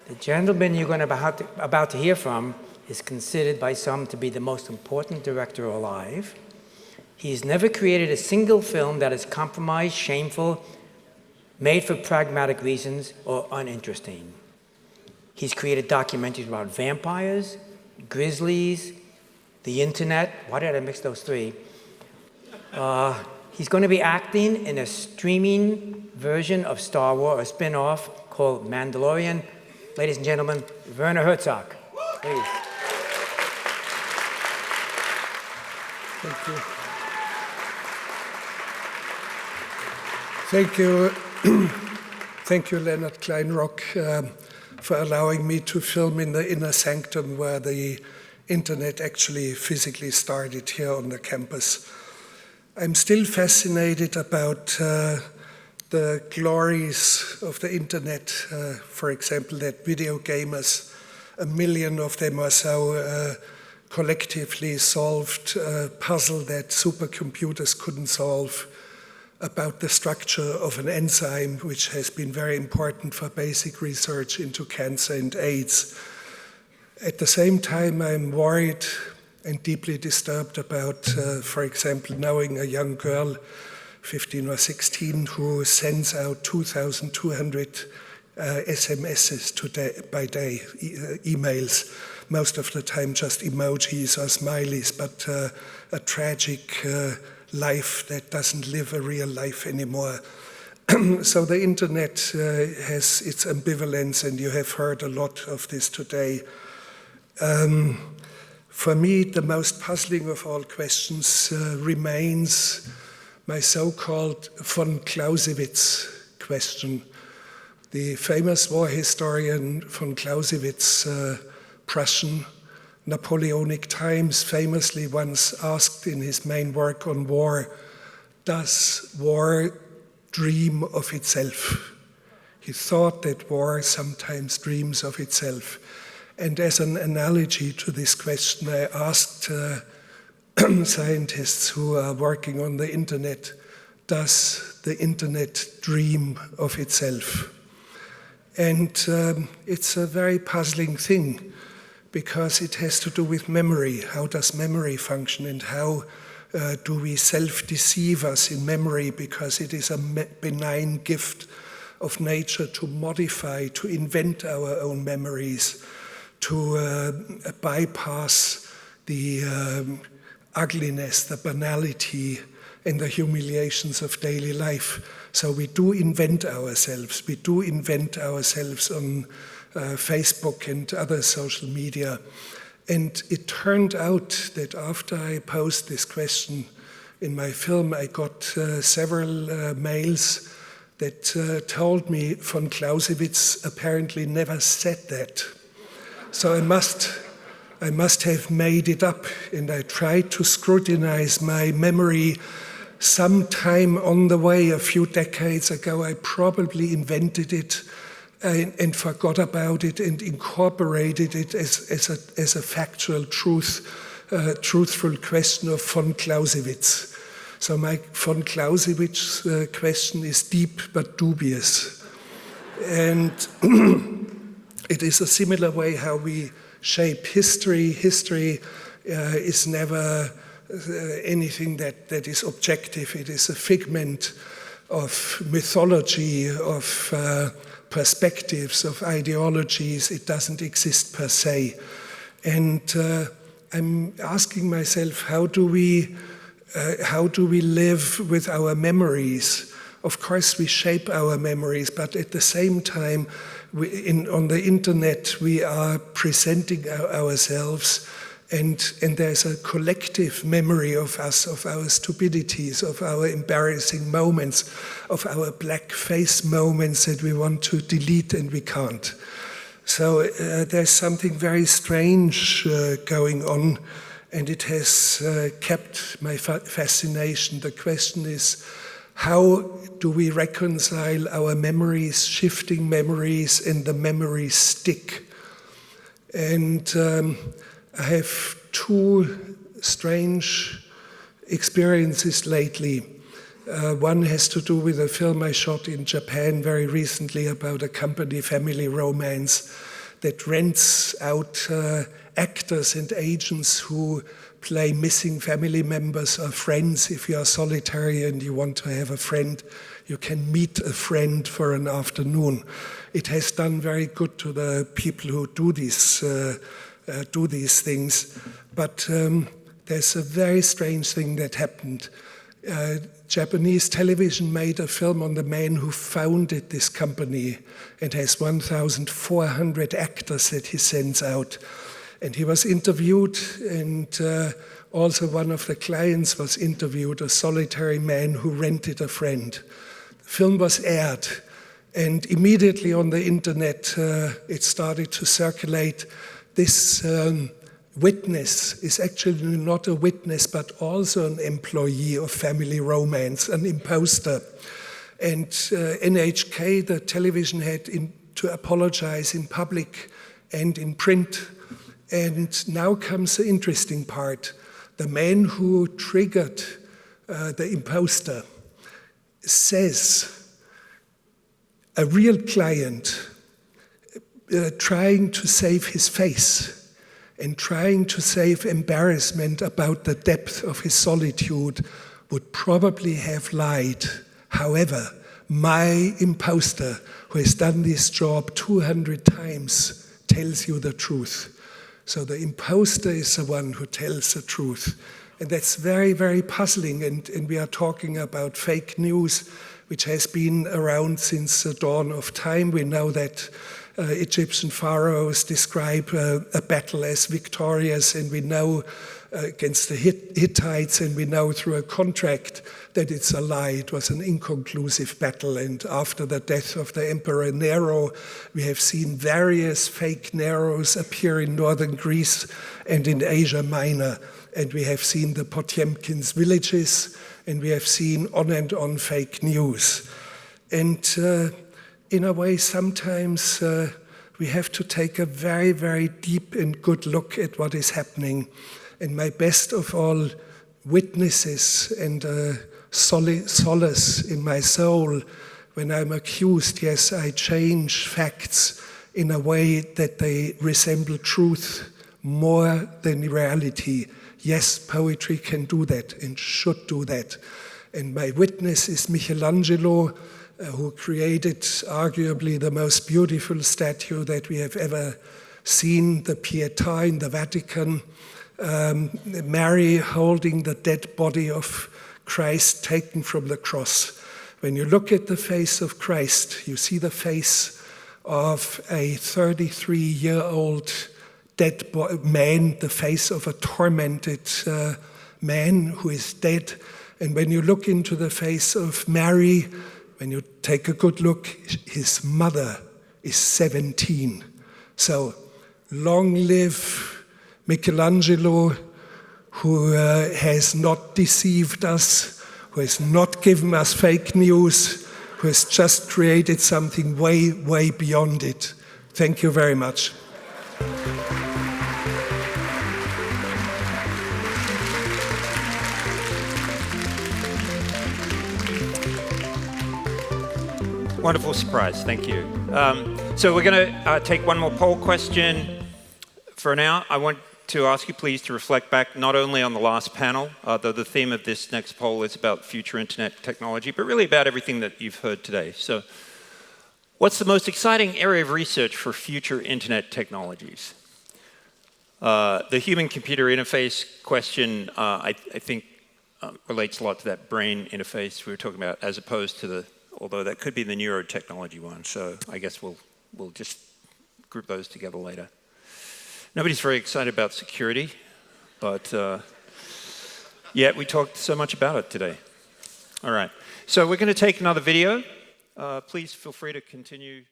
The gentleman you're going to about to hear from is considered by some to be the most important director alive. He's never created a single film that is compromised, shameful, made for pragmatic reasons, or uninteresting. He's created documentaries about vampires, grizzlies, the internet. Why did I mix those three? He's going to be acting in a streaming version of Star Wars, a spin-off called Mandalorian. Ladies and gentlemen, Werner Herzog, please. Thank you. Thank you. Thank you, Leonard Kleinrock, for allowing me to film in the inner sanctum where the internet actually physically started here on the campus. I'm still fascinated about the glories of the internet. For example, that video gamers, 1 million of them or so, collectively solved a puzzle that supercomputers couldn't solve about the structure of an enzyme, which has been very important for basic research into cancer and AIDS. At the same time, I'm worried and deeply disturbed about, for example, knowing a young girl, 15 or 16, who sends out 2,200 SMSs by day, emails, most of the time just emojis or smileys, but a tragic life that doesn't live a real life anymore. So the internet has its ambivalence, and you have heard a lot of this today. For me, the most puzzling of all questions remains my so-called von Clausewitz question. The famous war historian von Clausewitz, Prussian, Napoleonic times, famously once asked in his main work on war, does war dream of itself? He thought that war sometimes dreams of itself. And as an analogy to this question, I asked scientists who are working on the internet, does the internet dream of itself? And it's a very puzzling thing, because it has to do with memory. How does memory function, and how do we self-deceive us in memory, because it is a benign gift of nature to modify, to invent our own memories, to bypass the ugliness, the banality, and the humiliations of daily life. So we do invent ourselves. We do invent ourselves on Facebook and other social media. And it turned out that after I posed this question in my film, I got several mails that told me von Clausewitz apparently never said that. So I must have made it up, and I tried to scrutinize my memory. Sometime on the way, a few decades ago, I probably invented it and forgot about it and incorporated it as a factual truthful question of von Clausewitz. So my von Clausewitz question is deep but dubious. And it is a similar way how we shape history. History is never anything that is objective. It is a figment of mythology, of perspectives, of ideologies. It doesn't exist per se. And I'm asking myself, how do we live with our memories? Of course, we shape our memories, but at the same time, on the internet, we are presenting ourselves, and there's a collective memory of us, of our stupidities, of our embarrassing moments, of our black face moments that we want to delete and we can't. So there's something very strange going on, and it has kept my fascination. The question is, how do we reconcile our memories, shifting memories, and the memory stick? And I have two strange experiences lately. One has to do with a film I shot in Japan very recently about a company family romance. that rents out actors and agents who play missing family members or friends. If you are solitary and you want to have a friend, you can meet a friend for an afternoon. It has done very good to the people who do these things. But there's a very strange thing that happened. Japanese television made a film on the man who founded this company and has 1,400 actors that he sends out. And he was interviewed, and also one of the clients was interviewed, a solitary man who rented a friend. The film was aired, and immediately on the internet it started to circulate. This witness is actually not a witness, but also an employee of Family Romance, an imposter. And NHK, the television, had to apologize in public and in print. And now comes the interesting part. The man who triggered the imposter says, a real client trying to save his face and trying to save embarrassment about the depth of his solitude would probably have lied. However, my imposter, who has done this job 200 times, tells you the truth. So the imposter is the one who tells the truth. And that's very, very puzzling. And we are talking about fake news, which has been around since the dawn of time. We know that Egyptian pharaohs describe a battle as victorious, and we know against the Hittites, and we know through a contract that it's a lie. It was an inconclusive battle. And after the death of the Emperor Nero, we have seen various fake Neros appear in northern Greece and in Asia Minor. And we have seen the Potemkin's villages, and we have seen on and on fake news. And in a way, sometimes we have to take a very, very deep and good look at what is happening. And my best of all witnesses and solace in my soul when I'm accused, yes, I change facts in a way that they resemble truth more than reality. Yes, poetry can do that and should do that. And my witness is Michelangelo, who created arguably the most beautiful statue that we have ever seen, the Pietà in the Vatican, Mary holding the dead body of Christ taken from the cross. When you look at the face of Christ, you see the face of a 33-year-old dead man, the face of a tormented man who is dead. And when you look into the face of Mary, when you take a good look, his mother is 17. So long live Michelangelo, who has not deceived us, who has not given us fake news, who has just created something way, way beyond it. Thank you very much. Wonderful surprise, thank you. So we're going to take one more poll question for now. I want to ask you please to reflect back not only on the last panel, though the theme of this next poll is about future internet technology, but really about everything that you've heard today. So what's the most exciting area of research for future internet technologies? The human-computer interface question, I think, relates a lot to that brain interface we were talking about, as opposed to although that could be the neurotechnology one. So I guess we'll just group those together later. Nobody's very excited about security, but yet we talked so much about it today. All right, so we're going to take another video. Please feel free to continue.